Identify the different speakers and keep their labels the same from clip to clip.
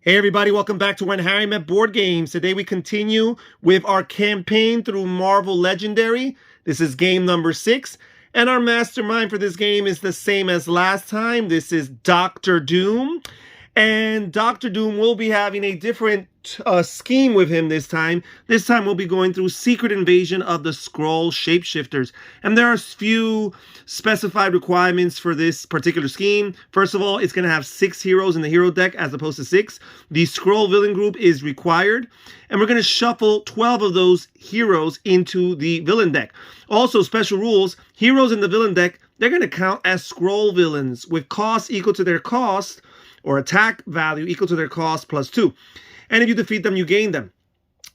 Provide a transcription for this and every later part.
Speaker 1: Hey everybody, welcome back to When Harry Met Board Games. Today we continue with our campaign through Marvel Legendary. This is game number 6, and our mastermind for this game is the same as last time. This is Dr. Doom, and Dr. Doom will be having a different scheme with him this time. This time we'll be going through Secret Invasion of the Skrull Shapeshifters, and there are a few specified requirements for this particular scheme. First of all, it's going to have 6 heroes in the hero deck as opposed to 6. The Skrull villain group is required, and we're going to shuffle 12 of those heroes into the villain deck. Also, special rules, heroes in the villain deck, they're going to count as Skrull villains with cost equal to their cost, or attack value equal to their cost plus 2. And if you defeat them, you gain them.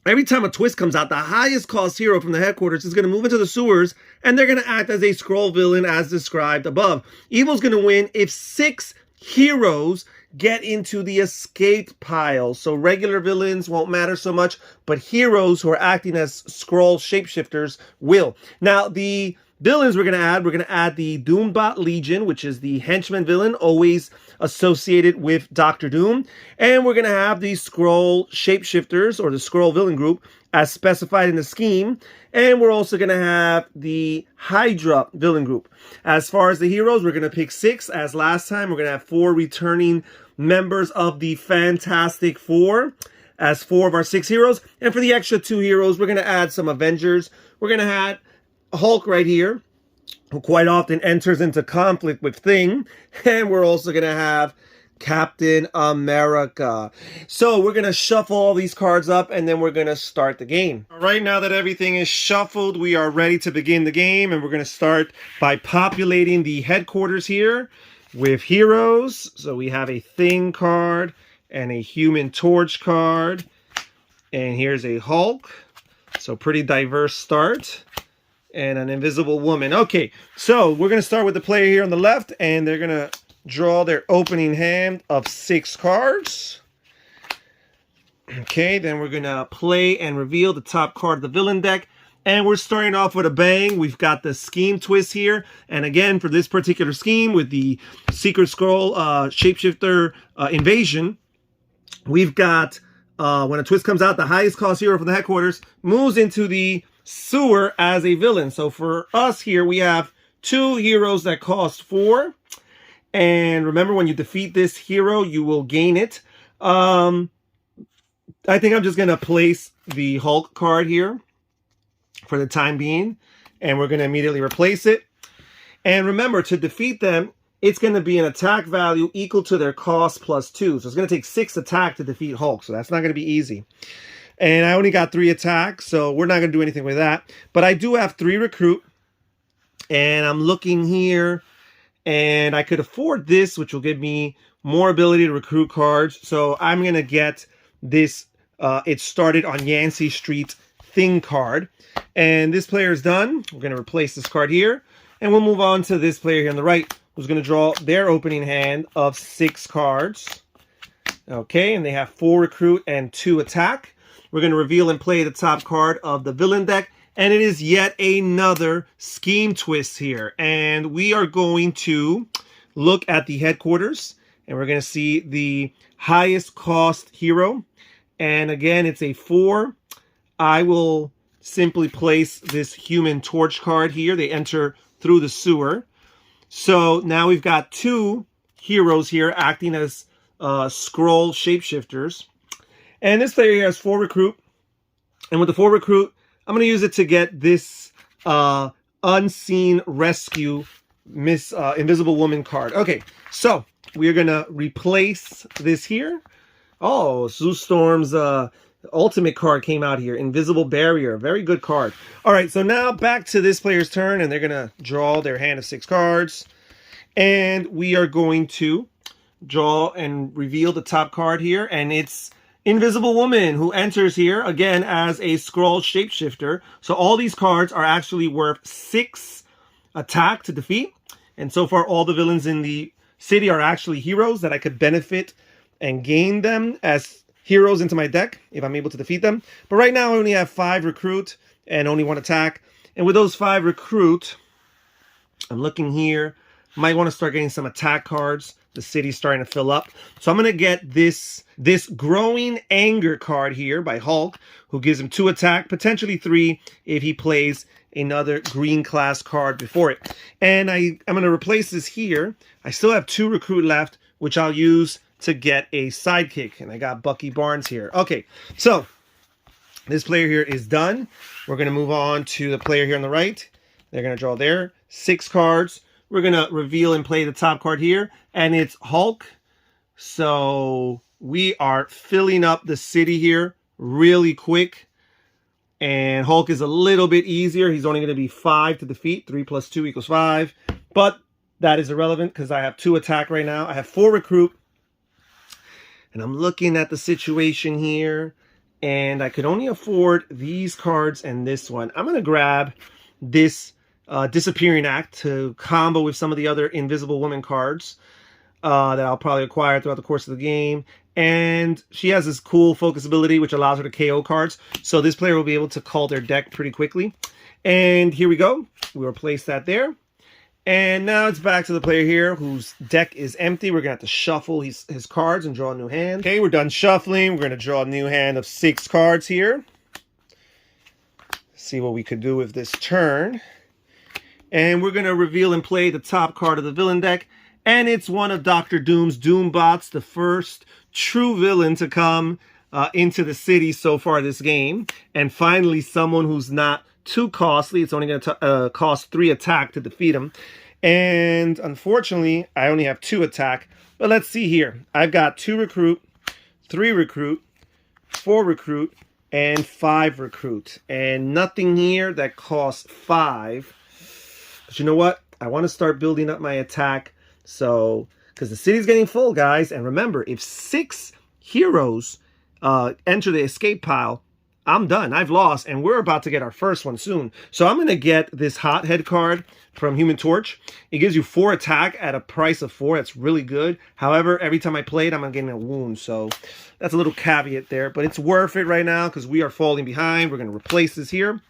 Speaker 1: Every time a twist comes out, the highest cost hero from the headquarters is going to move into the sewers, and they're going to act as a Skrull villain as described above. Evil's going to win if 6 heroes get into the escape pile. So regular villains won't matter so much, but heroes who are acting as Skrull shapeshifters will. Now, the villains we're going to add the Doombot Legion, which is the henchman villain, always associated with Dr. Doom. And we're going to have the Skrull shapeshifters, or the Skrull villain group, as specified in the scheme. And we're also going to have the Hydra villain group. As far as the heroes, we're going to pick 6 as last time. We're going to have 4 returning members of the Fantastic Four as 4 of our 6 heroes. And for the extra 2 heroes, we're going to add some Avengers. We're going to add Hulk right here, who quite often enters into conflict with Thing. And we're also going to have Captain America. So we're going to shuffle all these cards up, and then we're going to start the game. All right, now that everything is shuffled, we are ready to begin the game. And we're going to start by populating the headquarters here with heroes. So we have a Thing card and a Human Torch card. And here's a Hulk. So pretty diverse start. And an Invisible Woman. Okay, so we're going to start with the player here on the left, and they're going to draw their opening hand of 6 cards. Okay, then we're going to play and reveal the top card of the villain deck. And we're starting off with a bang. We've got the scheme twist here. And again, for this particular scheme with the Secret Skrull Shapeshifter Invasion, we've got, when a twist comes out, the highest cost hero from the headquarters moves into the sewer as a villain. So for us here, we have 2 heroes that cost 4. And remember, when you defeat this hero, you will gain it. I think I'm just going to place the Hulk card here for the time being. And we're going to immediately replace it. And remember, to defeat them, it's going to be an attack value equal to their cost plus 2. So it's going to take 6 attack to defeat Hulk. So that's not going to be easy. And I only got 3 attacks, so we're not going to do anything with that. But I do have 3 recruit. And I'm looking here. And I could afford this, which will give me more ability to recruit cards. So I'm going to get this It Started on Yancey Street Thing card. And this player is done. We're going to replace this card here. And we'll move on to this player here on the right, who's going to draw their opening hand of 6 cards. Okay, and they have 4 recruit and 2 attack. We're going to reveal and play the top card of the villain deck. And it is yet another scheme twist here. And we are going to look at the headquarters. And we're going to see the highest cost hero. And again, it's a 4. I will simply place this Human Torch card here. They enter through the sewer. So now we've got 2 heroes here acting as Skrull shapeshifters. And this player here has 4 recruit. And with the 4 recruit, I'm going to use it to get this Unseen Rescue Invisible Woman card. Okay, so we are going to replace this here. Oh, Sue Storm's ultimate card came out here. Invisible Barrier. Very good card. All right, so now back to this player's turn. And they're going to draw their hand of 6 cards. And we are going to draw and reveal the top card here. And it's Invisible Woman, who enters here again as a Skrull shapeshifter. So all these cards are actually worth 6 attack to defeat. And so far, all the villains in the city are actually heroes that I could benefit and gain them as heroes into my deck if I'm able to defeat them. But right now, I only have 5 recruit and only 1 attack. And with those 5 recruit, I'm looking here. Might want to start getting some attack cards. The city's starting to fill up. So I'm going to get this Growing Anger card here by Hulk, who gives him 2 attack, potentially 3 if he plays another green class card before it. And I'm going to replace this here. I still have 2 recruit left, which I'll use to get a sidekick. And I got Bucky Barnes here. Okay, so this player here is done. We're going to move on to the player here on the right. They're going to draw their 6 cards. We're going to reveal and play the top card here. And it's Hulk. So we are filling up the city here really quick. And Hulk is a little bit easier. He's only going to be 5 to defeat. 3 plus 2 equals 5. But that is irrelevant because I have 2 attack right now. I have 4 recruit. And I'm looking at the situation here. And I could only afford these cards and this one. I'm going to grab this Disappearing Act to combo with some of the other Invisible Woman cards that I'll probably acquire throughout the course of the game. And she has this cool focus ability, which allows her to KO cards. So this player will be able to call their deck pretty quickly. And here we go. We replace that there. And now it's back to the player here whose deck is empty. We're going to have to shuffle his cards and draw a new hand. Okay, we're done shuffling. We're going to draw a new hand of 6 cards here. See what we could do with this turn. And we're going to reveal and play the top card of the villain deck. And it's one of Dr. Doom's Doombots, the first true villain to come into the city so far this game. And finally, someone who's not too costly. It's only going to cost 3 attack to defeat him. And unfortunately, I only have 2 attack. But let's see here. I've got 2 recruit, 3 recruit, 4 recruit, and 5 recruit. And nothing here that costs 5. But you know what? I want to start building up my attack. So, because the city's getting full, guys. And remember, if 6 heroes enter the escape pile, I'm done. I've lost, and we're about to get our first one soon. So I'm going to get this Hothead card from Human Torch. It gives you 4 attack at a price of 4. That's really good. However, every time I play it, I'm getting a wound. So that's a little caveat there. But it's worth it right now because we are falling behind. We're going to replace this here.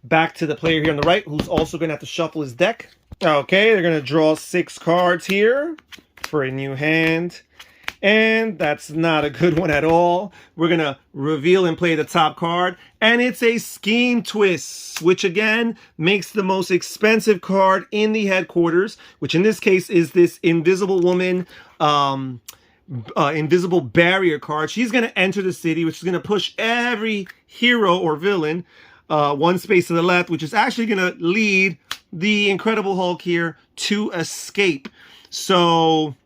Speaker 1: Back to the player here on the right, who's also going to have to shuffle his deck. Okay, they're going to draw 6 cards here for a new hand. And that's not a good one at all. We're going to reveal and play the top card. And it's a Scheme Twist, which again makes the most expensive card in the headquarters, which in this case is this Invisible Woman, Invisible Barrier card. She's going to enter the city, which is going to push every hero or villain 1 space to the left, which is actually going to lead the Incredible Hulk here to escape. So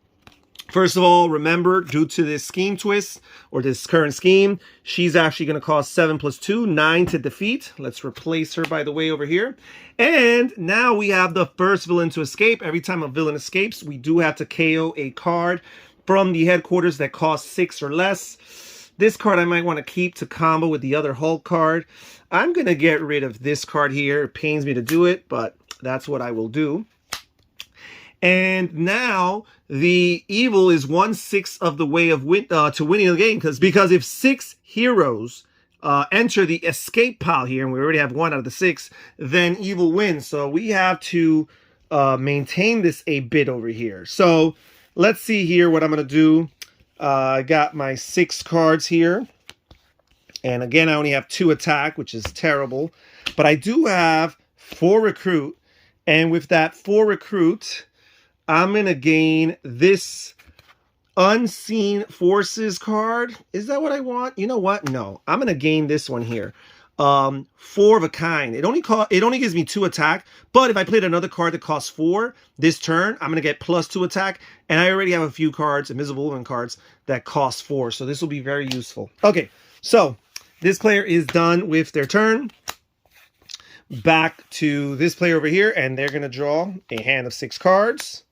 Speaker 1: first of all, remember, due to this Scheme Twist, or this current scheme, she's actually going to cost 7 plus 2, 9 to defeat. Let's replace her, by the way, over here. And now we have the first villain to escape. Every time a villain escapes, we do have to KO a card from the headquarters that costs 6 or less. This card I might want to keep to combo with the other Hulk card. I'm going to get rid of this card here. It pains me to do it, but that's what I will do. And now the evil is 1/6 of the way of to winning the game, because if 6 heroes enter the escape pile here, and we already have 1 out of the 6, then evil wins. So we have to maintain this a bit over here. So let's see here what I'm going to do. I got my 6 cards here. And again, I only have 2 attack, which is terrible. But I do have 4 recruit. And with that 4 recruit, I'm going to gain this Unseen Forces card. Is that what I want? You know what? No. I'm going to gain this one here. 4 of a kind. It only gives me 2 attack. But if I played another card that costs 4 this turn, I'm going to get plus 2 attack. And I already have a few cards, Invisible Woman cards, that cost 4. So this will be very useful. Okay, so this player is done with their turn. Back to this player over here, and they're going to draw a hand of 6 cards.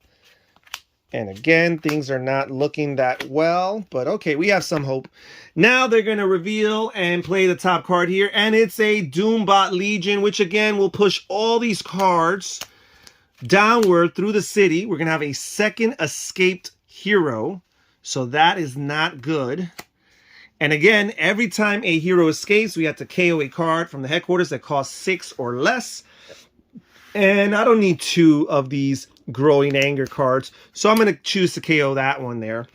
Speaker 1: And again, things are not looking that well, but okay, we have some hope. Now they're going to reveal and play the top card here, and it's a Doombot Legion, which again will push all these cards downward through the city. We're going to have a second escaped hero, so that is not good. And again, every time a hero escapes, we have to KO a card from the headquarters that costs 6 or less. And I don't need 2 of these Growing Anger cards. So I'm going to choose to KO that one there.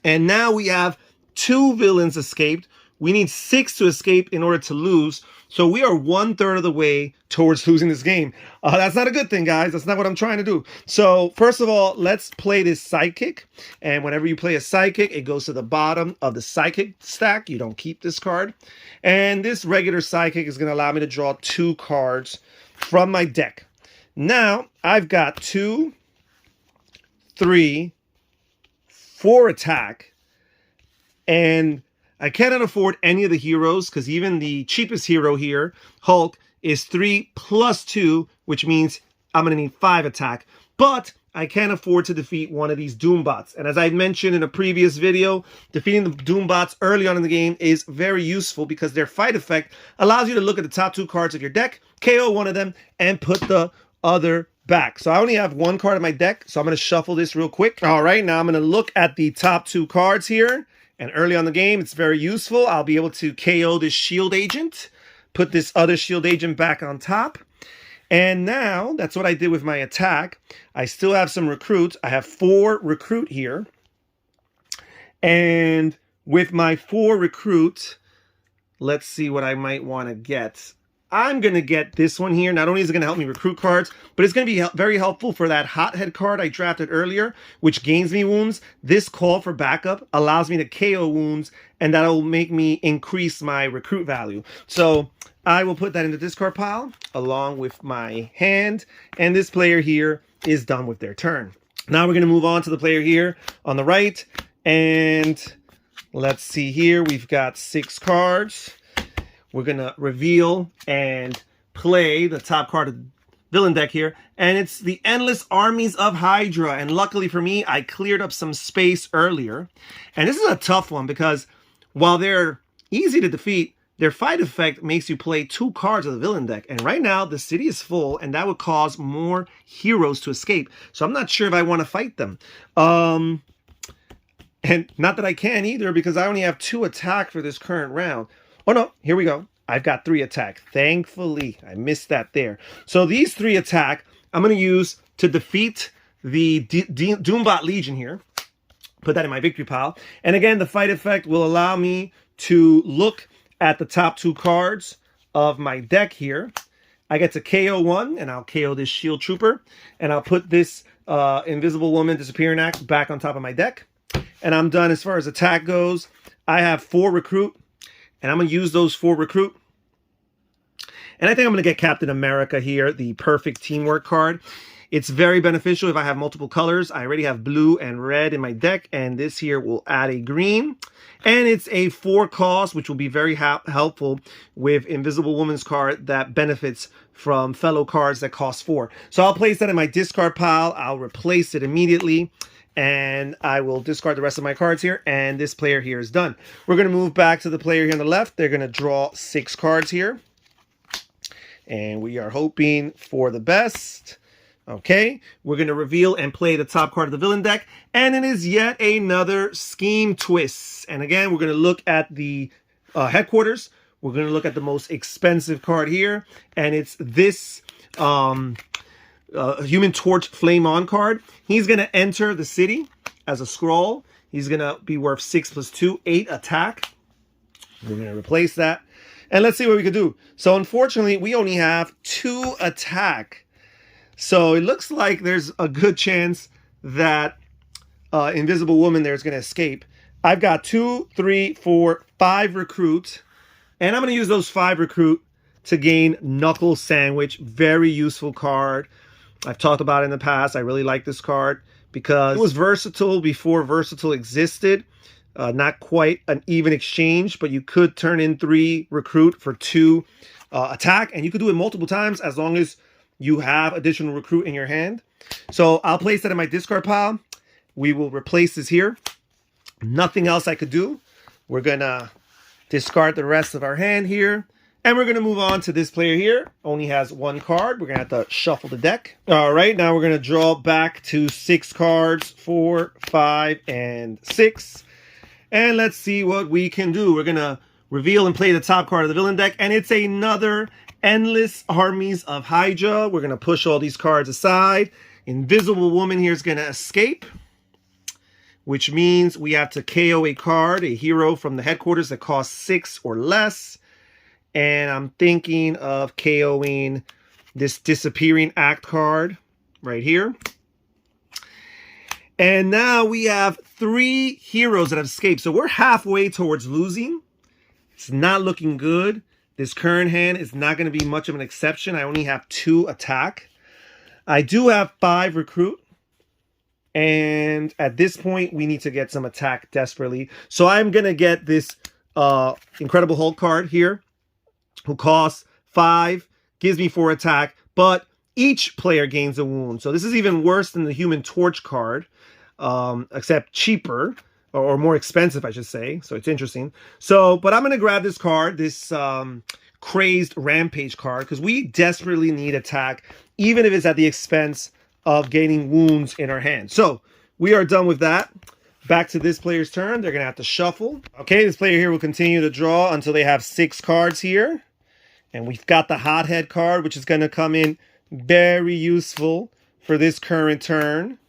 Speaker 1: And now we have 2 villains escaped. We need 6 to escape in order to lose. So we are 1/3 of the way towards losing this game. That's not a good thing, guys. That's not what I'm trying to do. So first of all, let's play this Sidekick. And whenever you play a Sidekick, it goes to the bottom of the Sidekick stack. You don't keep this card. And this regular Sidekick is going to allow me to draw 2 cards from my deck. Now, I've got 2, 3, 4 attack. And I cannot afford any of the heroes because even the cheapest hero here, Hulk, is 3 plus 2, which means I'm going to need 5 attack. But I can't afford to defeat one of these Doombots. And as I mentioned in a previous video, defeating the Doombots early on in the game is very useful because their fight effect allows you to look at the top 2 cards of your deck, KO one of them, and put the other back. So I only have 1 card in my deck, so I'm going to shuffle this real quick. All right, now I'm going to look at the top 2 cards here. And early on the game, it's very useful. I'll be able to KO this shield agent, put this other shield agent back on top. And now, that's what I did with my attack. I still have some recruits. I have 4 recruit here. And with my 4 recruit, let's see what I might want to get. I'm going to get this one here. Not only is it going to help me recruit cards, but it's going to be very helpful for that Hothead card I drafted earlier, which gains me wounds. This call for backup allows me to KO wounds, and that'll make me increase my recruit value. So I will put that in the discard pile along with my hand, and this player here is done with their turn. Now we're going to move on to the player here on the right, and let's see here. We've got 6 cards. We're going to reveal and play the top card of the villain deck here. And it's the Endless Armies of Hydra. And luckily for me, I cleared up some space earlier. And this is a tough one because while they're easy to defeat, their fight effect makes you play 2 cards of the villain deck. And right now, the city is full, and that would cause more heroes to escape. So I'm not sure if I want to fight them. And not that I can either, because I only have 2 attack for this current round. Oh no, here we go. I've got 3 attack. Thankfully, I missed that there. So these 3 attack, I'm going to use to defeat the Doombot Legion here. Put that in my victory pile. And again, the fight effect will allow me to look at the top 2 cards of my deck here. I get to KO one, and I'll KO this Shield Trooper. And I'll put this Invisible Woman Disappearing Act back on top of my deck. And I'm done as far as attack goes. I have 4 recruit. And I'm going to use those 4 recruit. And I think I'm going to get Captain America here, the perfect teamwork card. It's very beneficial if I have multiple colors. I already have blue and red in my deck, and this here will add a green. And it's a 4 cost, which will be very helpful with Invisible Woman's card that benefits from fellow cards that cost 4. So I'll place that in my discard pile. I'll replace it immediately. And I will discard the rest of my cards here, and this player here is done. We're going to move back to the player here on the left. They're going to draw 6 cards here. And we are hoping for the best. Okay, we're going to reveal and play the top card of the villain deck, and it is yet another Scheme Twist. And again, we're going to look at the headquarters. We're going to look at the most expensive card here, and it's this Human Torch Flame On card. He's going to enter the city as a scroll. He's going to be worth 6 plus 2, 8 attack. We're going to replace that. And let's see what we can do. So unfortunately, we only have 2 attack. So it looks like there's a good chance that Invisible Woman there is going to escape. I've got 2, 3, 4, 5 recruit. And I'm going to use those 5 recruit to gain Knuckle Sandwich. Very useful card. I've talked about it in the past. I really like this card because it was versatile before versatile existed. Not quite an even exchange, but you could turn in 3 recruit for 2 attack, and you could do it multiple times as long as you have additional recruit in your hand. So I'll place that in my discard pile. We will replace this here. Nothing else I could do. We're going to discard the rest of our hand here. And we're going to move on to this player here. Only has 1 card. We're going to have to shuffle the deck. All right, now we're going to draw back to 6 cards, 4, 5, and 6. And let's see what we can do. We're going to reveal and play the top card of the villain deck. And it's another Endless Armies of Hydra. We're going to push all these cards aside. Invisible Woman here is going to escape, which means we have to KO a card, a hero from the headquarters that costs 6 or less. And I'm thinking of KOing this Disappearing Act card right here. And now we have 3 heroes that have escaped. So we're halfway towards losing. It's not looking good. This current hand is not going to be much of an exception. I only have 2 attack. I do have 5 recruit. And at this point, we need to get some attack desperately. So I'm going to get this Incredible Hulk card here, who costs 5, gives me 4 attack, but each player gains a wound. So this is even worse than the Human Torch card, except cheaper, or more expensive, I should say. So it's interesting. So, but I'm going to grab this card, this Crazed Rampage card, because we desperately need attack, even if it's at the expense of gaining wounds in our hand. So we are done with that. Back to this player's turn. They're going to have to shuffle. Okay, this player here will continue to draw until they have 6 cards here. And we've got the Hothead card, which is going to come in very useful for this current turn.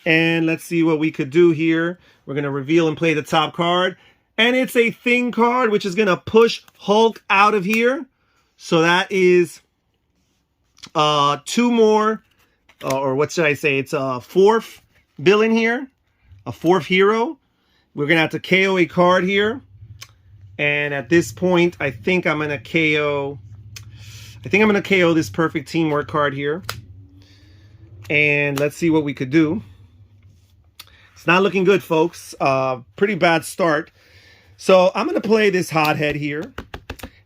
Speaker 1: And let's see what we could do here. We're going to reveal and play the top card. And it's a Thing card, which is going to push Hulk out of here. So that is 2 more, or what should I say? It's a 4th villain here, a 4th hero. We're going to have to KO a card here. And at this point, I think I'm going to KO this Perfect Teamwork card here. And let's see what we could do. It's not looking good, folks. Pretty bad start. So I'm going to play this Hothead here.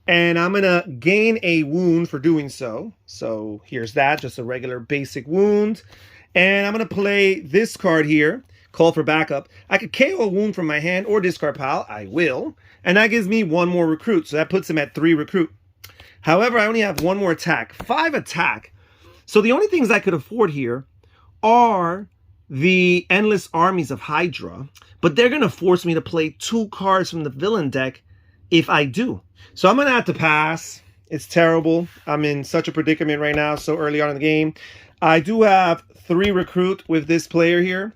Speaker 1: And I'm going to gain a wound for doing so. So here's that, just a regular basic wound. And I'm going to play this card here, Call for Backup. I could KO a wound from my hand or discard pile. I will. And that gives me 1 more recruit. So that puts him at 3 recruit. However, I only have 1 more attack. 5 attack. So the only things I could afford here are the Endless Armies of Hydra. But they're going to force me to play 2 cards from the villain deck if I do. So I'm going to have to pass. It's terrible. I'm in such a predicament right now, so early on in the game. I do have 3 recruit with this player here.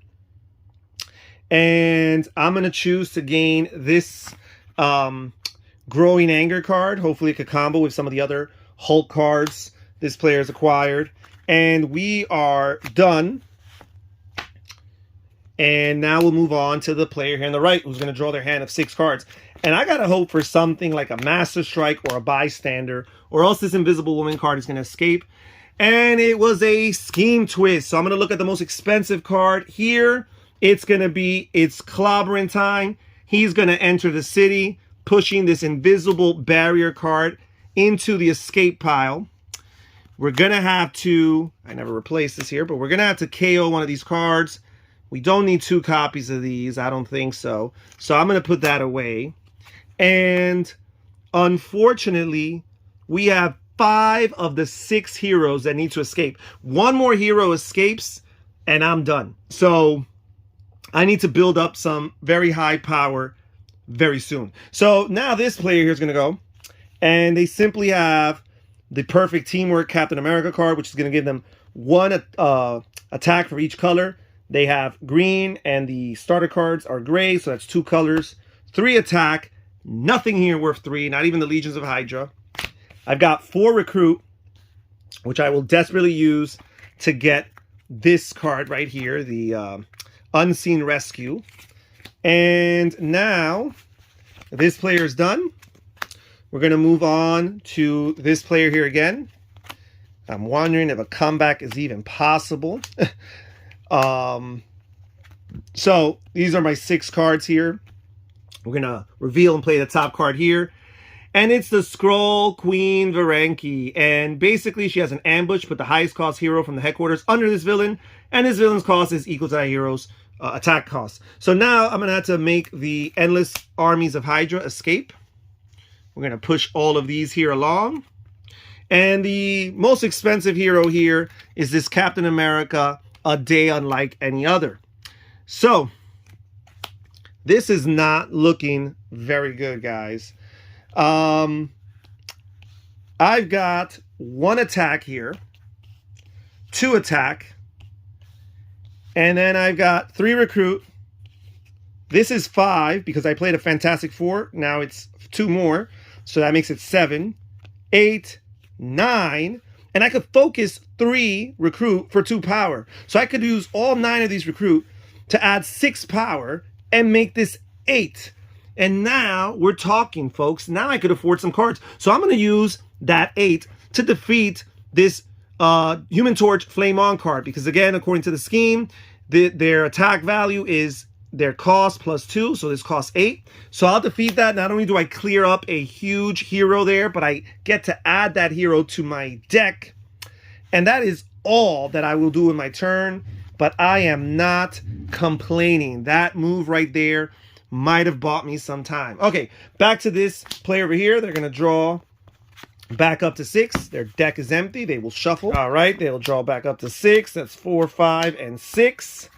Speaker 1: And I'm going to choose to gain this Growing Anger card. Hopefully it could combo with some of the other Hulk cards this player has acquired. And we are done. And now we'll move on to the player here on the right, who's going to draw their hand of 6 cards. And I got to hope for something like a Master Strike or a Bystander, or else this Invisible Woman card is going to escape. And it was a Scheme Twist. So I'm going to look at the most expensive card here. It's going to be, it's clobbering time. He's going to enter the city, pushing this Invisible Barrier card into the escape pile. We're going to have to, I never replaced this here, but we're going to have to KO one of these cards. We don't need 2 copies of these. I don't think so. So I'm going to put that away. And unfortunately, we have 5 of the 6 heroes that need to escape. 1 more hero escapes, and I'm done. So I need to build up some very high power very soon. So now this player here is going to go. And they simply have the Perfect Teamwork Captain America card, which is going to give them 1 attack for each color. They have green, and the starter cards are gray, so that's 2 colors. 3 attack. Nothing here worth 3, not even the Legions of Hydra. I've got 4 recruit, which I will desperately use to get this card right here, the Unseen Rescue. And now, this player is done. We're going to move on to this player here again. I'm wondering if a comeback is even possible. So, these are my 6 cards here. We're going to reveal and play the top card here. And it's the Skrull Queen Varanki. And basically, she has an ambush, put the highest cost hero from the headquarters under this villain. And this villain's cost is equal to that hero's attack cost. So now I'm going to have to make the Endless Armies of Hydra escape. We're going to push all of these here along. And the most expensive hero here is this Captain America, a day unlike any other. So this is not looking very good, guys. I've got 1 attack here, 2 attack, And then I've got 3 recruit. This is 5 because I played a Fantastic Four. Now it's 2 more. So that makes it 7, 8, 9. And I could focus 3 recruit for 2 power. So I could use all 9 of these recruit to add 6 power and make this 8. And now we're talking, folks. Now I could afford some cards. So I'm going to use that 8 to defeat this Human Torch Flame On card. Because again, according to the scheme, their attack value is their cost plus 2. So this costs 8. So I'll defeat that. Not only do I clear up a huge hero there, but I get to add that hero to my deck. And that is all that I will do in my turn. But I am not complaining. That move right there might have bought me some time. Okay, back to this player over here. They're going to draw back up to 6. Their deck is empty. They will shuffle. All right, they'll draw back up to 6. That's 4, 5, and 6.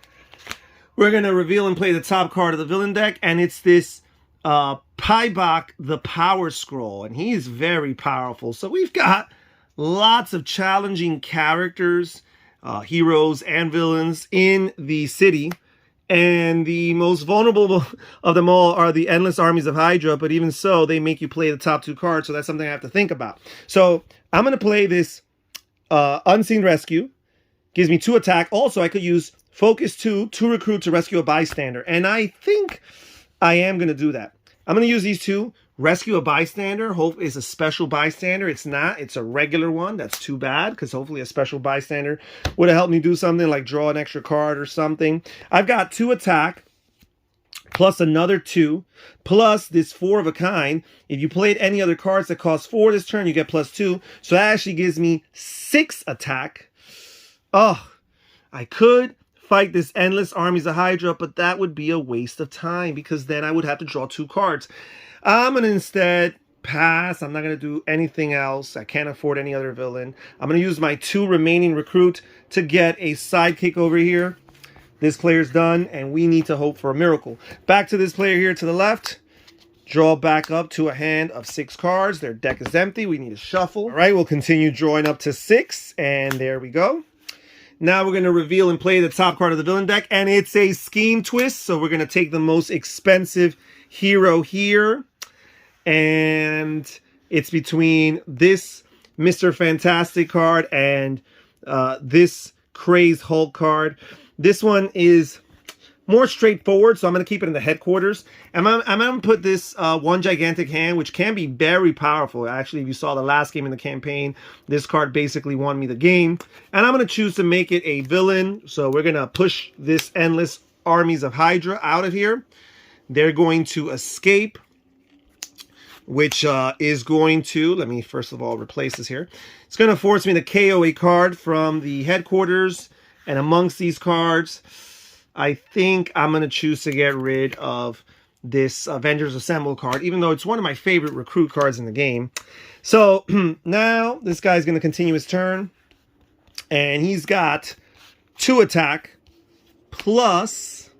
Speaker 1: We're going to reveal and play the top card of the villain deck, and it's this Paibok, the Power Scroll, and he's very powerful. So we've got lots of challenging characters, heroes and villains in the city. And the most vulnerable of them all are the endless armies of Hydra, but even so, they make you play the top 2 cards, so that's something I have to think about. So I'm going to play this Unseen Rescue. Gives me 2 attack. Also, I could use Focus 2 to recruit to rescue a bystander, and I think I am going to do that. I'm going to use these 2. Rescue a bystander. Hope is a special bystander. It's not. It's a regular one. That's too bad because hopefully a special bystander would have helped me do something like draw an extra card or something. I've got 2 attack plus another 2 plus this 4 of a kind. If you played any other cards that cost 4 this turn, you get plus 2. So that actually gives me 6 attack. Oh, I could fight this endless armies of Hydra, but that would be a waste of time because then I would have to draw 2 cards. I'm going to instead pass. I'm not going to do anything else. I can't afford any other villain. I'm going to use my 2 remaining recruit to get a sidekick over here. This player's done, and we need to hope for a miracle. Back to this player here to the left. Draw back up to a hand of 6 cards. Their deck is empty. We need to shuffle. All right, we'll continue drawing up to 6, and there we go. Now we're going to reveal and play the top card of the villain deck, and it's a scheme twist. So we're going to take the most expensive hero here. And it's between this Mr. Fantastic card and this Crazed Hulk card. This one is more straightforward, so I'm going to keep it in the headquarters. And I'm going to put this one gigantic hand, which can be very powerful. Actually, if you saw the last game in the campaign, this card basically won me the game. And I'm going to choose to make it a villain. So we're going to push this endless armies of Hydra out of here. They're going to escape, which is going to, let me first of all replace this here. It's going to force me to KO a card from the headquarters. And amongst these cards, I think I'm going to choose to get rid of this Avengers Assemble card, even though it's one of my favorite recruit cards in the game. So now this guy's going to continue his turn. And he's got 2 attack plus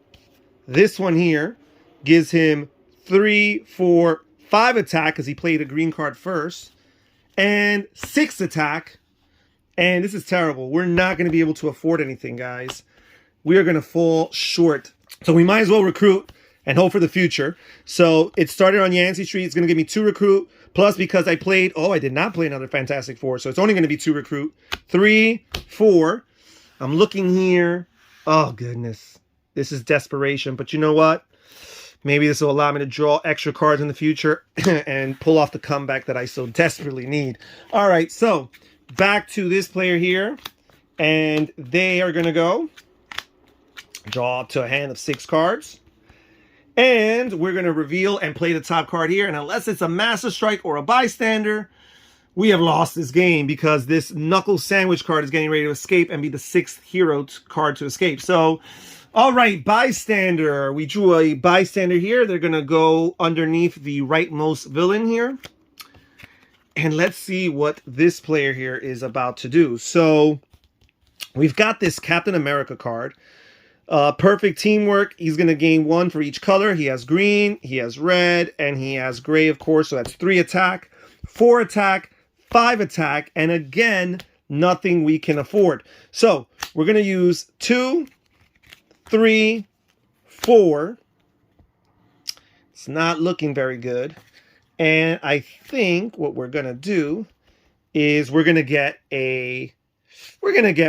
Speaker 1: this one here gives him 3, 4, 5 attack because he played a green card first, and 6 attack. And this is terrible. We're not going to be able to afford anything, guys. We are going to fall short. So we might as well recruit and hope for the future. So it started on Yancey Street. It's going to give me 2 recruit. Plus, because I played, I did not play another Fantastic Four. So it's only going to be 2 recruit. 3, 4. I'm looking here. Oh, goodness. This is desperation. But you know what? Maybe this will allow me to draw extra cards in the future and pull off the comeback that I so desperately need. All right, so back to this player here. And they are going to go draw to a hand of 6 cards. And we're going to reveal and play the top card here. And unless it's a Master Strike or a Bystander, we have lost this game because this Knuckle Sandwich card is getting ready to escape and be the 6th hero card to escape. So, all right, Bystander. We drew a Bystander here. They're going to go underneath the rightmost villain here. And let's see what this player here is about to do. So, we've got this Captain America card. Perfect teamwork. He's going to gain 1 for each color. He has green, he has red, and he has gray, of course. So that's 3 attack, 4 attack, 5 attack, and again, nothing we can afford. So we're going to use 2 3, 4. It's not looking very good. And I think what we're going to do is we're going to get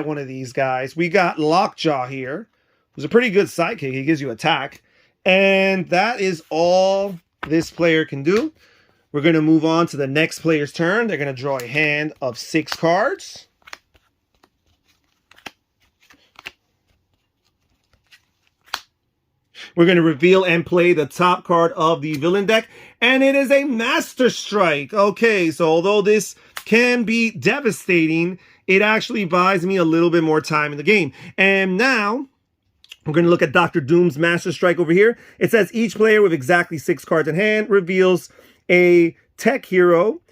Speaker 1: one of these guys. We got Lockjaw here, who's a pretty good sidekick. He gives you attack. And that is all this player can do. We're going to move on to the next player's turn. They're going to draw a hand of 6 cards. We're going to reveal and play the top card of the villain deck, and it is a Master Strike. Okay, so although this can be devastating, it actually buys me a little bit more time in the game. And now, we're going to look at Dr. Doom's Master Strike over here. It says each player with exactly 6 cards in hand reveals a tech hero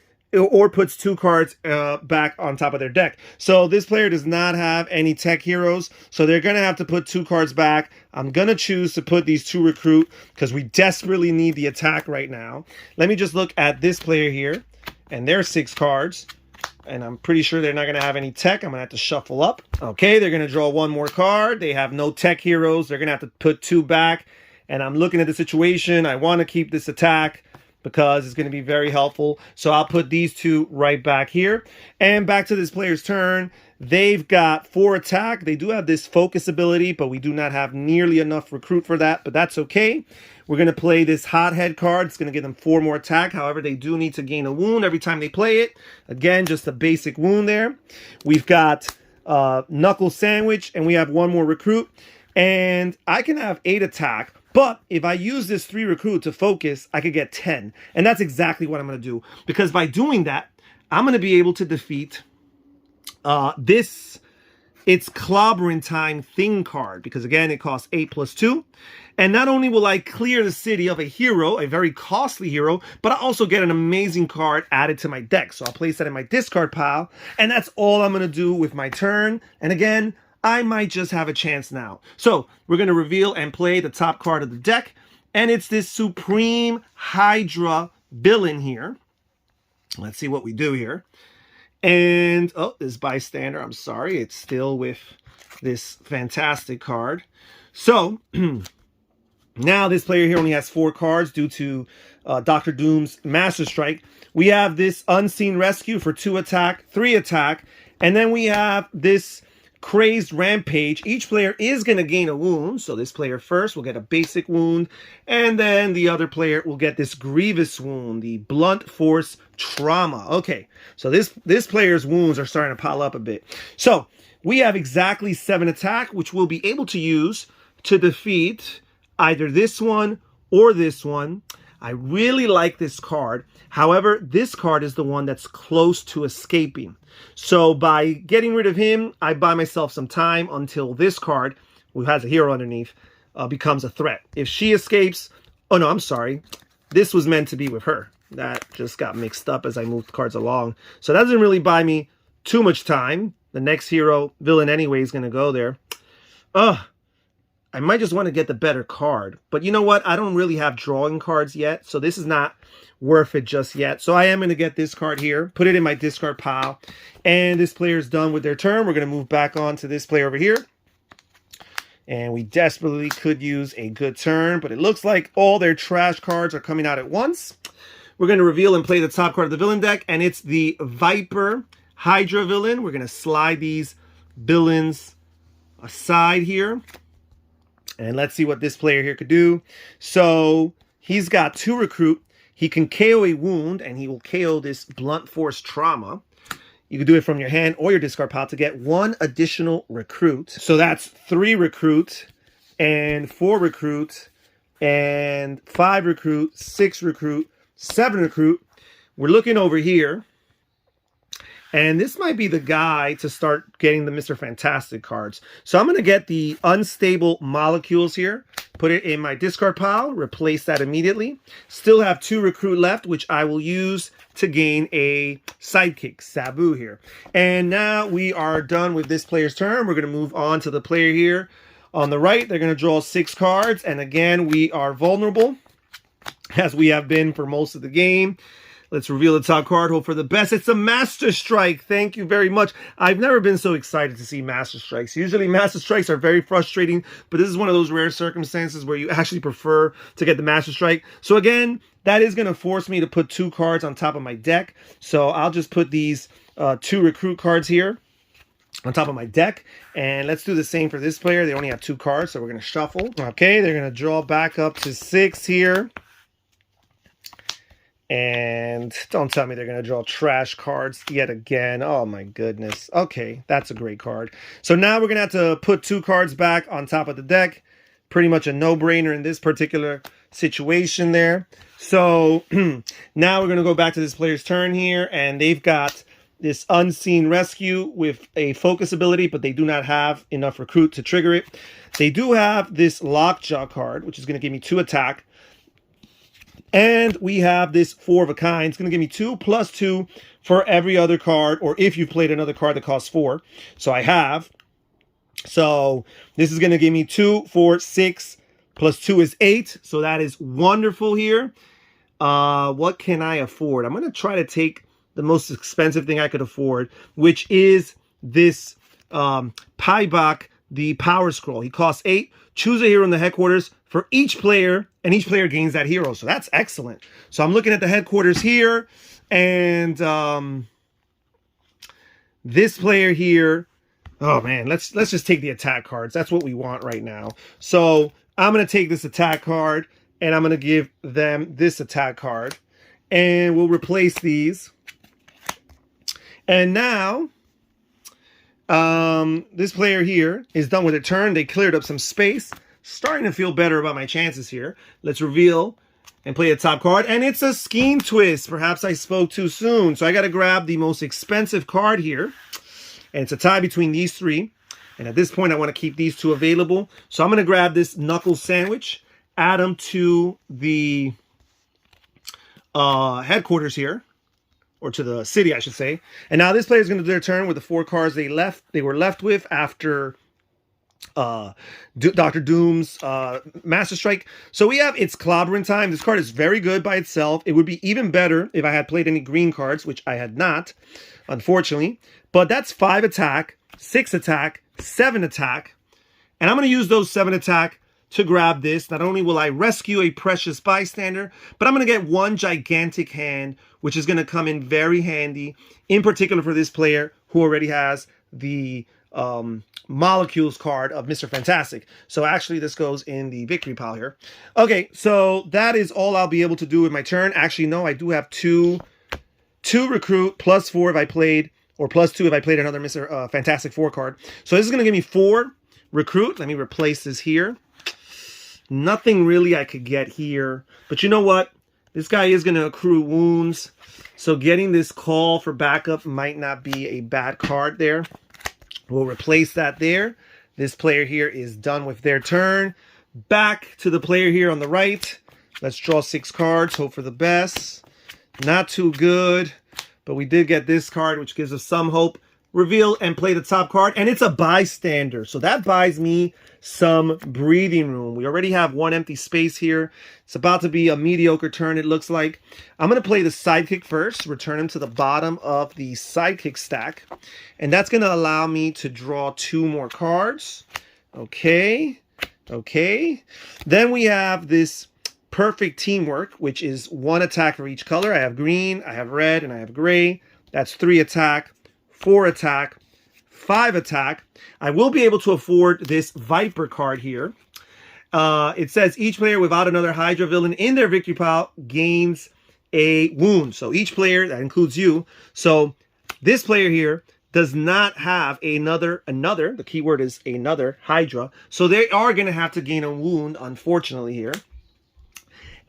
Speaker 1: or puts 2 cards back on top of their deck. So this player does not have any tech heroes, so they're going to have to put 2 cards back. I'm going to choose to put these 2 recruit because we desperately need the attack right now. Let me just look at this player here, and there's 6 cards, and I'm pretty sure they're not going to have any tech. I'm going to have to shuffle up. Okay, they're going to draw 1 more card. They have no tech heroes. They're going to have to put 2 back, and I'm looking at the situation. I want to keep this attack because it's going to be very helpful. So I'll put these 2 right back here. And back to this player's turn. They've got 4 attack. They do have this focus ability, but we do not have nearly enough recruit for that, but that's okay. We're going to play this Hothead card. It's going to give them 4 more attack. However, they do need to gain a wound every time they play it. Again, just a basic wound there. We've got Knuckle Sandwich, and we have 1 more recruit. And I can have 8 attack, but if I use this 3 recruit to focus, I could get 10. And that's exactly what I'm going to do. Because by doing that, I'm going to be able to defeat it's Clobbering Time Thing card. Because again, it costs 8 plus 2. And not only will I clear the city of a hero, a very costly hero, but I also get an amazing card added to my deck. So I'll place that in my discard pile. And that's all I'm going to do with my turn. And again, I might just have a chance now. So we're going to reveal and play the top card of the deck. And it's this Supreme Hydra villain here. Let's see what we do here. And, oh, this bystander, I'm sorry. It's still with this fantastic card. So, now this player here only has 4 cards due to Dr. Doom's Master Strike. We have this Unseen Rescue for 2 attack, 3 attack. And then we have this Crazed Rampage. Each player is going to gain a wound. So this player first will get a basic wound. And then the other player will get this grievous wound, the Blunt Force Trauma. Okay, so this player's wounds are starting to pile up a bit. So we have exactly 7 attack, which we'll be able to use to defeat either this one or this one. I really like this card. However, this card is the one that's close to escaping. So by getting rid of him, I buy myself some time until this card, who has a hero underneath, becomes a threat. If she escapes, oh no, I'm sorry. This was meant to be with her. That just got mixed up as I moved cards along. So that doesn't really buy me too much time. The next hero, villain anyway, is going to go there. I might just want to get the better card. But you know what? I don't really have drawing cards yet. So this is not worth it just yet. So I am going to get this card here. Put it in my discard pile. And this player is done with their turn. We're going to move back on to this player over here. And we desperately could use a good turn. But it looks like all their trash cards are coming out at once. We're going to reveal and play the top card of the villain deck. And it's the Viper Hydra villain. We're going to slide these villains aside here. And let's see what this player here could do. So he's got 2 recruit. He can KO a wound, and he will KO this Blunt Force Trauma. You can do it from your hand or your discard pile to get 1 additional recruit. So that's 3 recruit, and 4 recruit, and 5 recruit, 6 recruit, 7 recruit. We're looking over here. And this might be the guy to start getting the Mr. Fantastic cards. So I'm going to get the Unstable Molecules here. Put it in my discard pile. Replace that immediately. Still have 2 recruit left, which I will use to gain a sidekick, Sabu here. And now we are done with this player's turn. We're going to move on to the player here. On the right, they're going to draw 6 cards. And again, we are vulnerable, as we have been for most of the game. Let's reveal the top card. Hope for the best. It's a Master Strike. Thank you very much. I've never been so excited to see Master Strikes. Usually Master Strikes are very frustrating, but this is one of those rare circumstances where you actually prefer to get the Master Strike. So again, that is going to force me to put 2 cards on top of my deck. So I'll just put these 2 recruit cards here on top of my deck. And let's do the same for this player. They only have 2 cards, so we're going to shuffle. Okay, they're going to draw back up to 6 here. And don't tell me they're going to draw trash cards yet again. Oh my goodness. Okay, that's a great card. So now we're going to have to put 2 cards back on top of the deck. Pretty much a no-brainer in this particular situation there. So now we're going to go back to this player's turn here. And they've got this Unseen Rescue with a focus ability, but they do not have enough recruit to trigger it. They do have this Lockjaw card, which is going to give me 2 attack. And we have this 4 of a kind. It's going to give me 2+2 for every other card, or if you've played another card that costs 4. So I have. So this is going to give me 2, 4, 6, plus 2 is 8. So that is wonderful here. What can I afford? I'm going to try to take the most expensive thing I could afford, which is this Paibak, the Power Scroll. He costs 8. Choose a hero in the headquarters for each player, and each player gains that hero. So that's excellent. So I'm looking at the headquarters here, and this player here, oh man, let's just take the attack cards. That's what we want right now. So I'm going to take this attack card, and I'm going to give them this attack card, and we'll replace these. And now this player here is done with their turn. They cleared up some space. Starting to feel better about my chances here. Let's reveal and play a top card. And it's a Scheme Twist. Perhaps I spoke too soon. So I got to grab the most expensive card here. And it's a tie between these 3. And at this point, I want to keep these 2 available. So I'm going to grab this Knuckle Sandwich, add them to the headquarters here. Or to the city, I should say. And now this player is going to do their turn with the 4 cards they were left with after Dr. Doom's Master Strike. So we have It's Clobbering Time. This card is very good by itself. It would be even better if I had played any green cards, which I had not, unfortunately. But that's 5 attack, 6 attack, 7 attack. And I'm going to use those 7 attack to grab this. Not only will I rescue a precious bystander, but I'm going to get 1 gigantic hand, which is going to come in very handy, in particular for this player who already has the Molecules card of Mr. Fantastic. So actually this goes in the victory pile here. Okay, so that is all I'll be able to do with my turn. Actually, no, I do have 2 recruit, +4 if I played, or +2 if I played another Mr. Fantastic 4 card. So this is going to give me 4 recruit. Let me replace this here. Nothing really I could get here. But you know what? This guy is going to accrue wounds. So getting this call for backup might not be a bad card there. We'll replace that there. This player here is done with their turn. Back to the player here on the right. Let's draw 6 cards. Hope for the best. Not too good. But we did get this card, which gives us some hope. Reveal and play the top card. And it's a bystander. So that buys me some breathing room. We already have 1 empty space here. It's about to be a mediocre turn, it looks like. I'm going to play the sidekick first. Return him to the bottom of the sidekick stack. And that's going to allow me to draw 2 more cards. Okay. Okay. Then we have this perfect teamwork, which is 1 attack for each color. I have green, I have red, and I have gray. That's 3 attack, 4 attack, 5 attack. I will be able to afford this Viper card here. It says each player without another Hydra villain in their victory pile gains a wound. So each player, that includes you. So this player here does not have another, the keyword is another Hydra. So they are going to have to gain a wound, unfortunately, here.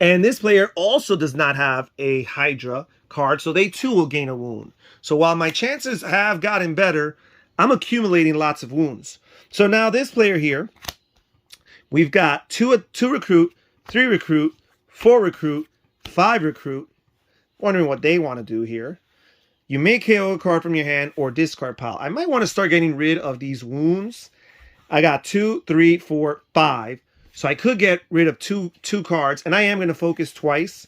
Speaker 1: And this player also does not have a Hydra card, so they too will gain a wound. So while my chances have gotten better, I'm accumulating lots of wounds. So now this player here, we've got 2 recruit, 3 recruit, 4 recruit, 5 recruit. Wondering what they want to do here. You may KO a card from your hand or discard pile. I might want to start getting rid of these wounds. I got 2, 3, 4, 5. So I could get rid of two cards, and I am going to focus twice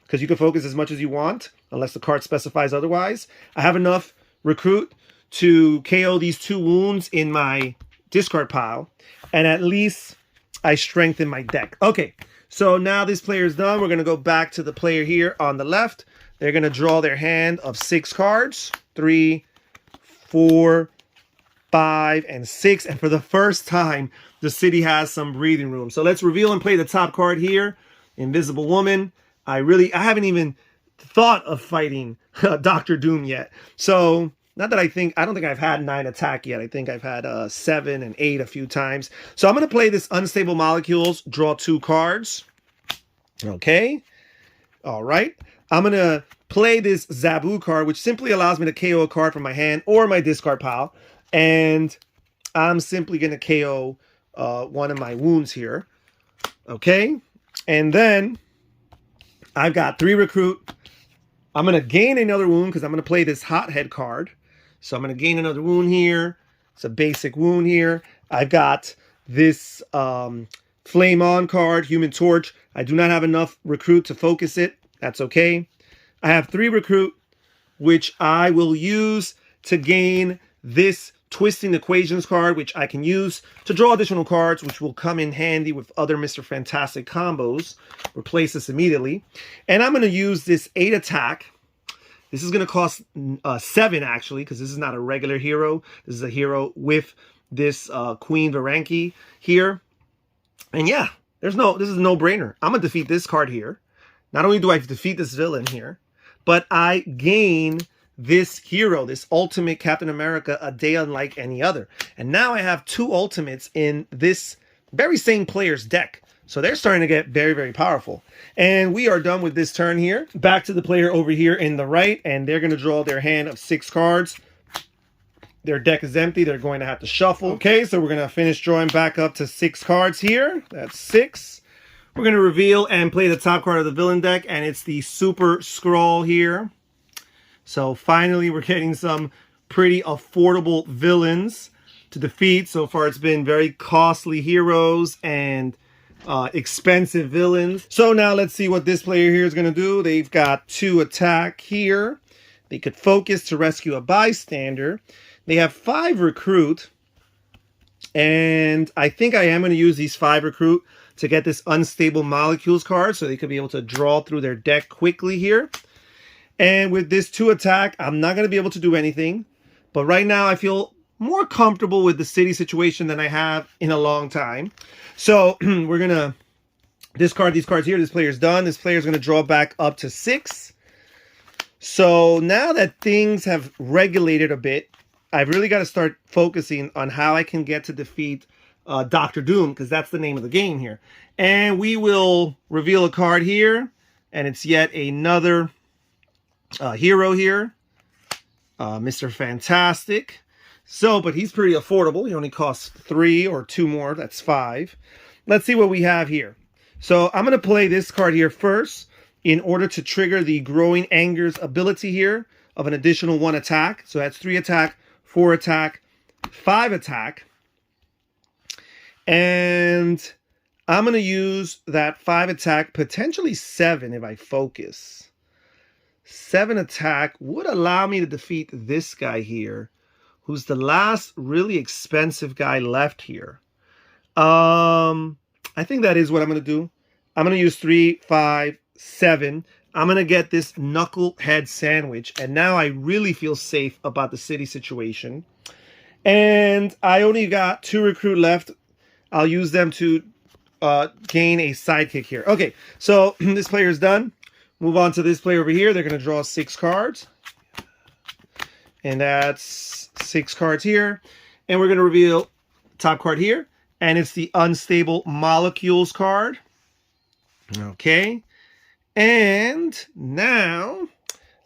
Speaker 1: because you can focus as much as you want, unless the card specifies otherwise. I have enough recruit to KO these 2 wounds in my discard pile, and at least I strengthen my deck. Okay, so now this player is done. We're going to go back to the player here on the left. They're going to draw their hand of 6 cards. 3, 4, 5, and 6. And for the first time, the city has some breathing room. So let's reveal and play the top card here. Invisible Woman. I haven't even thought of fighting Dr. Doom yet. So, not that I don't think I've had 9 attack yet. I think I've had 7 and 8 a few times. So I'm going to play this Unstable Molecules, draw 2 cards. Okay. All right. I'm going to play this Zabu card, which simply allows me to KO a card from my hand or my discard pile. And I'm simply going to KO one of my wounds here. Okay. And then I've got 3 recruit. I'm going to gain another wound because I'm going to play this Hothead card. So I'm going to gain another wound here. It's a basic wound here. I've got this Flame On card, Human Torch. I do not have enough recruit to focus it. That's okay. I have 3 recruit, which I will use to gain this Twisting Equations card, which I can use to draw additional cards, which will come in handy with other Mr. Fantastic combos. Replace this immediately. And I'm going to use this 8 attack. This is going to cost 7, actually, because this is not a regular hero. This is a hero with this Queen Varanki here. And yeah, this is a no-brainer. I'm going to defeat this card here. Not only do I defeat this villain here, but I gain this hero, this ultimate Captain America, a day unlike any other. And now I have 2 ultimates in this very same player's deck. So they're starting to get very, very powerful. And we are done with this turn here. Back to the player over here in the right, and they're going to draw their hand of 6 cards. Their deck is empty. They're going to have to shuffle. Okay, so we're going to finish drawing back up to 6 cards here. That's 6. We're going to reveal and play the top card of the villain deck, and it's the Super Skrull here. So finally, we're getting some pretty affordable villains to defeat. So far, it's been very costly heroes and expensive villains. So now let's see what this player here is going to do. They've got 2 attack here. They could focus to rescue a bystander. They have 5 recruit. And I think I am going to use these 5 recruit to get this Unstable Molecules card, so they could be able to draw through their deck quickly here. And with this 2 attack, I'm not going to be able to do anything. But right now, I feel more comfortable with the city situation than I have in a long time. So we're going to discard these cards here. This player's done. This player's going to draw back up to 6. So now that things have regulated a bit, I've really got to start focusing on how I can get to defeat Dr. Doom, because that's the name of the game here. And we will reveal a card here, and it's yet another hero here, Mr. Fantastic. So, but he's pretty affordable. He only costs 3 or 2 more. That's 5. Let's see what we have here. So I'm going to play this card here first in order to trigger the Growing Anger's ability here of an additional 1 attack. So that's 3 attack, 4 attack, 5 attack. And I'm going to use that 5 attack, potentially 7 if I focus. 7 attack would allow me to defeat this guy here, who's the last really expensive guy left here. I think that is what I'm going to do. I'm going to use 3, 5, 7. I'm going to get this Knucklehead Sandwich. And now I really feel safe about the city situation. And I only got 2 recruit left. I'll use them to gain a sidekick here. Okay, so this player is done. Move on to this player over here. They're going to draw 6 cards. And that's 6 cards here. And we're going to reveal top card here. And it's the Unstable Molecules card. Okay. And now,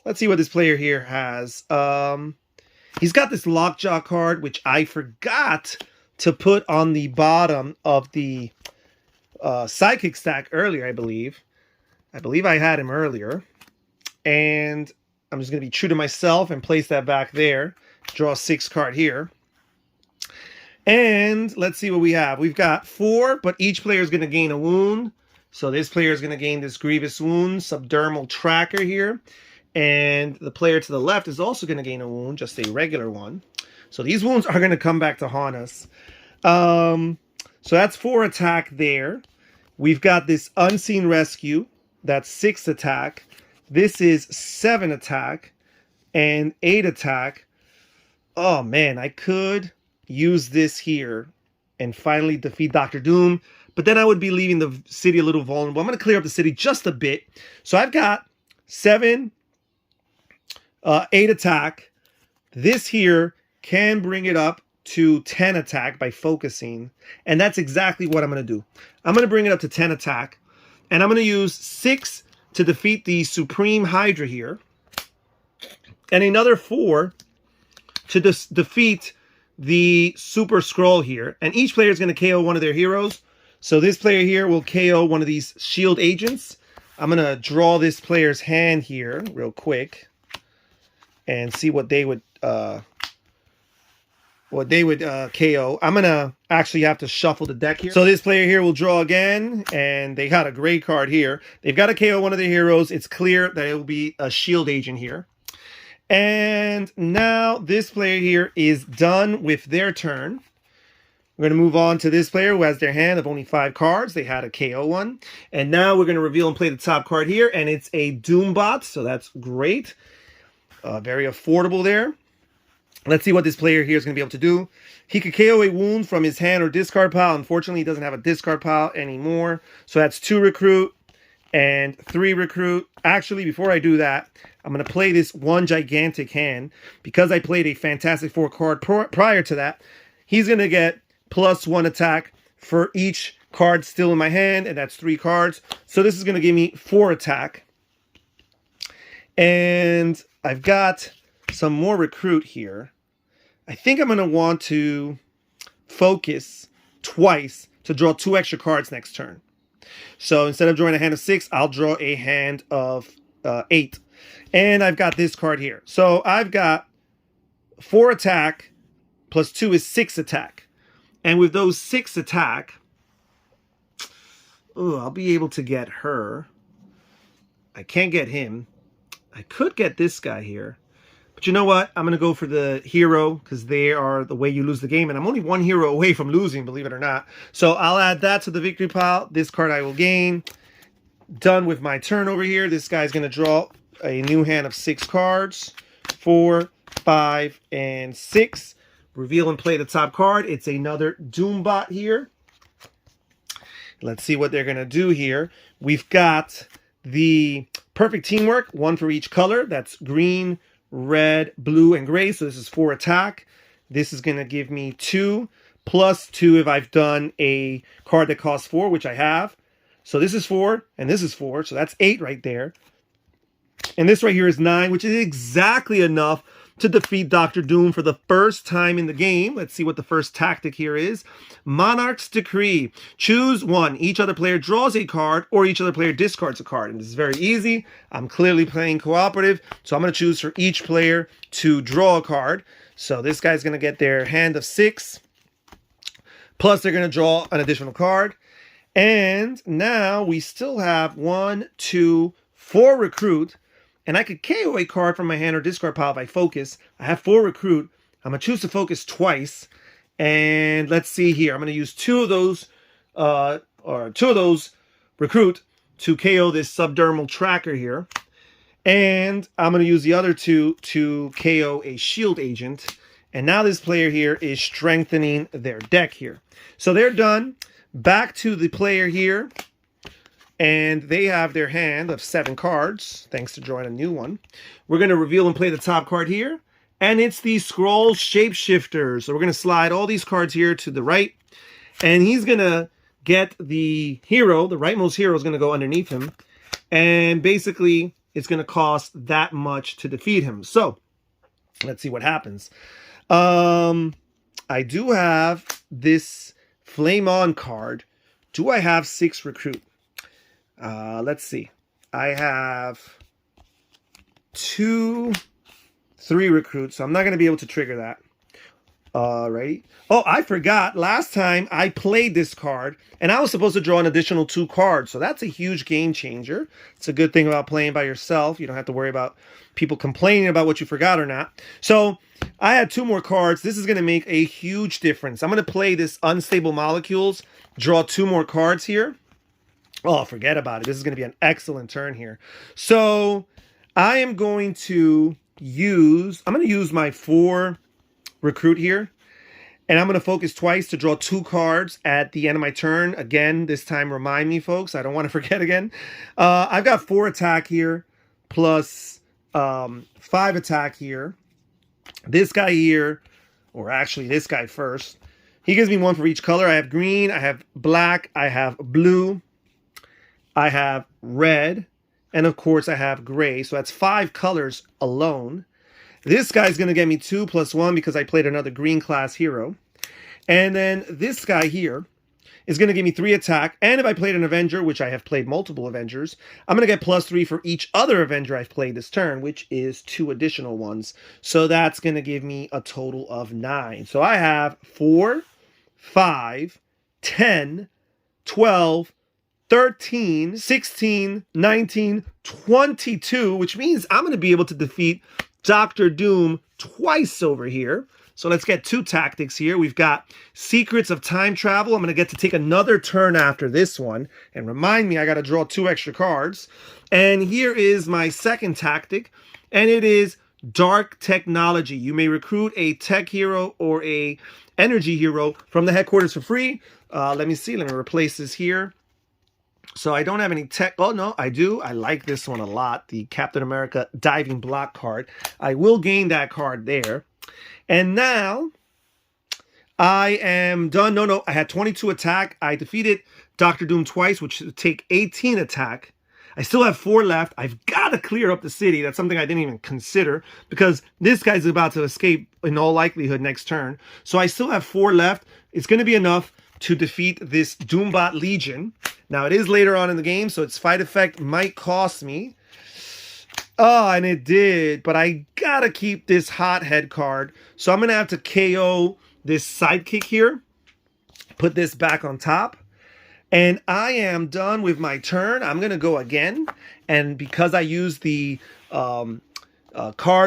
Speaker 1: let's see what this player here has. He's got this Lockjaw card, which I forgot to put on the bottom of the Psychic stack earlier, I believe. I believe I had him earlier. And I'm just going to be true to myself and place that back there. Draw 6 card here. And let's see what we have. We've got 4, but each player is going to gain a wound. So this player is going to gain this Grievous Wound, Subdermal Tracker here. And the player to the left is also going to gain a wound, just a regular one. So these wounds are going to come back to haunt us. So that's 4 attack there. We've got this Unseen Rescue. That's 6 attack. This is 7 attack and 8 attack. Oh man, I could use this here and finally defeat Dr. Doom. But then I would be leaving the city a little vulnerable. I'm going to clear up the city just a bit. So I've got 7, 8 attack. This here can bring it up to 10 attack by focusing. And that's exactly what I'm going to do. I'm going to bring it up to 10 attack. And I'm going to use 6 to defeat the Supreme Hydra here. And another 4 to defeat the Super Skrull here. And each player is going to KO one of their heroes. So this player here will KO one of these shield agents. I'm going to draw this player's hand here real quick and see what they would KO. I'm going to actually have to shuffle the deck here. So this player here will draw again, and they got a great card here. They've got to KO one of their heroes. It's clear that it will be a shield agent here. And now this player here is done with their turn. We're going to move on to this player who has their hand of only 5 cards. They had a KO one. And now we're going to reveal and play the top card here, and it's a Doombot, so that's great. Very affordable there. Let's see what this player here is going to be able to do. He could KO a wound from his hand or discard pile. Unfortunately, he doesn't have a discard pile anymore. So that's 2 recruit and 3 recruit. Actually, before I do that, I'm going to play this one gigantic hand. Because I played a Fantastic Four card prior to that, he's going to get +1 attack for each card still in my hand, and that's 3 cards. So this is going to give me 4 attack. And I've got some more recruit here. I think I'm going to want to focus twice to draw 2 extra cards next turn. So instead of drawing a hand of 6, I'll draw a hand of 8. And I've got this card here. So I've got 4 attack plus 2 is 6 attack. And with those 6 attack, I'll be able to get her. I can't get him. I could get this guy here. But you know what? I'm going to go for the hero because they are the way you lose the game. And I'm only 1 hero away from losing, believe it or not. So I'll add that to the victory pile. This card I will gain. Done with my turn over here. This guy's going to draw a new hand of 6 cards. 4, 5, and 6. Reveal and play the top card. It's another Doombot here. Let's see what they're going to do here. We've got the perfect teamwork, 1 for each color. That's green, red, blue, and gray. So this is 4 attack. This is going to give me 2 plus 2 if I've done a card that costs 4, which I have. So this is 4 and this is 4. So that's 8 right there. And this right here is 9, which is exactly enough to defeat Dr. Doom for the first time in the game. Let's see what the first tactic here is. Monarch's Decree. Choose 1. Each other player draws a card or each other player discards a card. And this is very easy. I'm clearly playing cooperative. So I'm going to choose for each player to draw a card. So this guy's going to get their hand of 6. Plus they're going to draw an additional card. And now we still have 1, 2, 4 recruit. And I could KO a card from my hand or discard pile if I focus. I have 4 recruit. I'm going to choose to focus twice. And let's see here. I'm going to use 2 of those, recruit to KO this Subdermal Tracker here. And I'm going to use the other 2 to KO a shield agent. And now this player here is strengthening their deck here. So they're done. Back to the player here. And they have their hand of 7 cards, thanks to drawing a new one. We're going to reveal and play the top card here. And it's the Skrull Shapeshifter. So we're going to slide all these cards here to the right. And he's going to get the hero. The rightmost hero is going to go underneath him. And basically, it's going to cost that much to defeat him. So, let's see what happens. I do have this Flame On card. Do I have 6 recruit? Let's see. I have 2, 3 recruits, so I'm not going to be able to trigger that. Alrighty. Oh, I forgot. Last time I played this card, and I was supposed to draw an additional 2 cards. So that's a huge game changer. It's a good thing about playing by yourself. You don't have to worry about people complaining about what you forgot or not. So I had 2 more cards. This is going to make a huge difference. I'm going to play this Unstable Molecules, draw 2 more cards here. Oh, forget about it. This is going to be an excellent turn here. So I am going to use my 4 recruit here, and I'm going to focus twice to draw 2 cards at the end of my turn. Again, this time remind me, folks, I don't want to forget again. I've got 4 attack here plus 5 attack here. This guy here, or actually this guy first, he gives me 1 for each color. I have green, I have black, I have blue, I have red, and of course I have gray. So that's 5 colors alone. This guy's going to get me 2 plus 1 because I played another green class hero. And then this guy here is going to give me 3 attack. And if I played an Avenger, which I have played multiple Avengers, I'm going to get plus 3 for each other Avenger I've played this turn, which is 2 additional ones. So that's going to give me a total of 9. So I have 4, 5, 10, 12, 13, 16, 19, 22, which means I'm going to be able to defeat Dr. Doom twice over here. So let's get 2 tactics here. We've got Secrets of Time Travel. I'm going to get to take another turn after this one. And remind me, I got to draw 2 extra cards. And here is my second tactic. And it is Dark Technology. You may recruit a tech hero or a energy hero from the headquarters for free. Let me see. Let me replace this here. So I don't have any tech. Oh, no, I do. I like this one a lot. The Captain America Diving Block card. I will gain that card there. And now I am done. No, I had 22 attack. I defeated Dr. Doom twice, which would take 18 attack. I still have 4 left. I've got to clear up the city. That's something I didn't even consider because this guy's about to escape in all likelihood next turn. So I still have 4 left. It's going to be enough to defeat this Doombot Legion. Now, it is later on in the game, so its fight effect might cost me. Oh, and it did, but I gotta keep this Hothead card. So I'm gonna have to KO this Sidekick here. Put this back on top. And I am done with my turn. I'm gonna go again. And because I used the card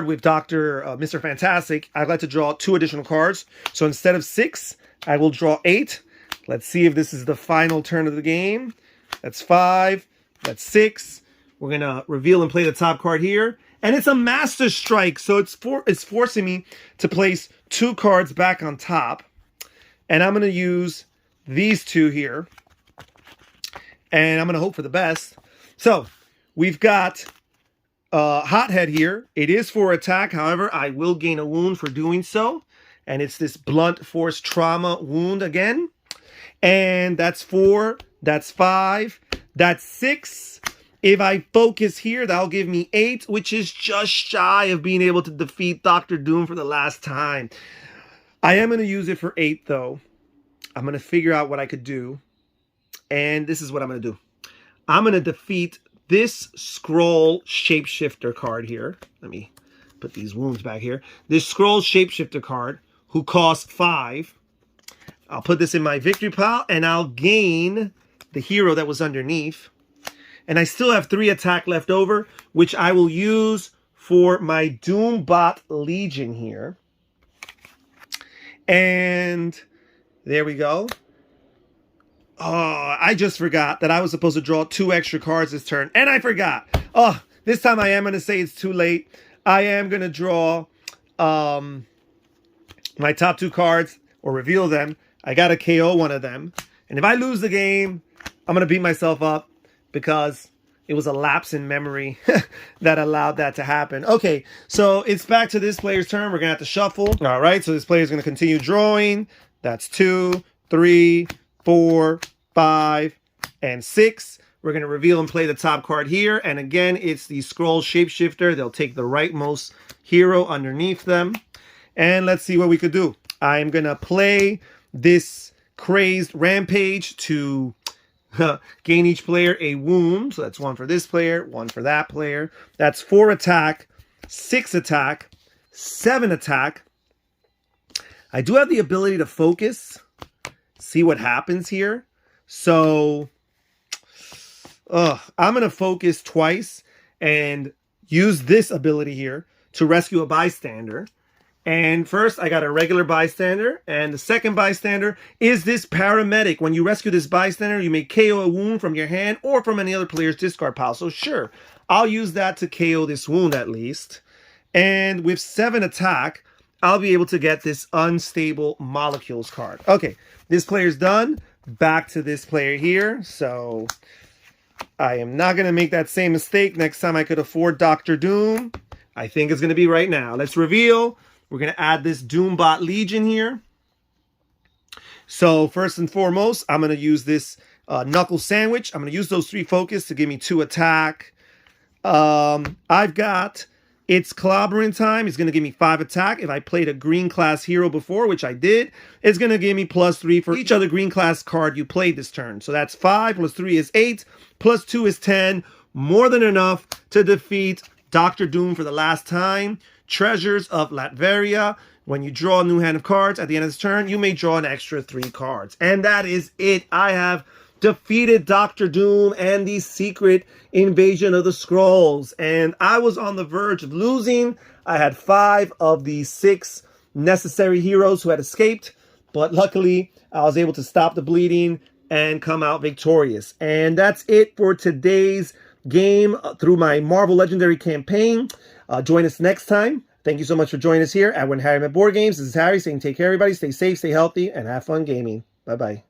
Speaker 1: with Mr. Fantastic, I'd like to draw 2 additional cards. So instead of 6, I will draw 8. Let's see if this is the final turn of the game. That's 5. That's 6. We're going to reveal and play the top card here. And it's a Master Strike. So it's forcing me to place 2 cards back on top. And I'm going to use these 2 here. And I'm going to hope for the best. So we've got Hothead here. It is for attack. However, I will gain a wound for doing so. And it's this blunt force trauma wound again. And that's 4, that's 5, that's 6. If I focus here, that'll give me 8, which is just shy of being able to defeat Dr. Doom for the last time. I am going to use it for 8, though. I'm going to figure out what I could do. And this is what I'm going to do. I'm going to defeat this Scroll Shapeshifter card here. Let me put these wounds back here. This Scroll Shapeshifter card, who costs 5. I'll put this in my victory pile, and I'll gain the hero that was underneath. And I still have 3 attack left over, which I will use for my Doombot Legion here. And there we go. Oh, I just forgot that I was supposed to draw 2 extra cards this turn. And I forgot. Oh, this time I am going to say it's too late. I am going to draw my top 2 cards, or reveal them. I got to KO one of them. And if I lose the game, I'm going to beat myself up because it was a lapse in memory that allowed that to happen. Okay, so it's back to this player's turn. We're going to have to shuffle. All right, so this player's going to continue drawing. That's 2, 3, 4, 5, and 6. We're going to reveal and play the top card here. And again, it's the Scroll Shapeshifter. They'll take the rightmost hero underneath them. And let's see what we could do. I'm going to play this Crazed Rampage to gain each player a wound. So that's 1 for this player, 1 for that player. That's 4 attack, 6 attack, 7 attack. I do have the ability to focus, see what happens here. So I'm going to focus twice and use this ability here to rescue a bystander. And first, I got a regular bystander, and the second bystander is this paramedic. When you rescue this bystander, you may KO a wound from your hand or from any other player's discard pile. So sure, I'll use that to KO this wound at least. And with 7 attack, I'll be able to get this Unstable Molecules card. Okay, this player's done. Back to this player here. So I am not going to make that same mistake next time I could afford Dr. Doom. I think it's going to be right now. Let's reveal. We're going to add this Doombot Legion here. So first and foremost, I'm going to use this Knuckle Sandwich. I'm going to use those 3 focus to give me 2 attack. I've got It's Clobbering Time. It's going to give me 5 attack. If I played a green class hero before, which I did, it's going to give me +3 for each other green class card you played this turn. So that's 5 + 3 is 8, +2 is 10. More than enough to defeat Dr. Doom for the last time. Treasures of Latveria. When you draw a new hand of cards at the end of this turn, you may draw an extra 3 cards. And that is it. I have defeated Dr. Doom and the Secret Invasion of the Skrulls. And I was on the verge of losing. I had 5 of the 6 necessary heroes who had escaped. But luckily, I was able to stop the bleeding and come out victorious. And that's it for today's game through my Marvel Legendary campaign. Join us next time. Thank you so much for joining us here at When Harry Met Board Games. This is Harry saying take care, everybody. Stay safe, stay healthy, and have fun gaming. Bye-bye.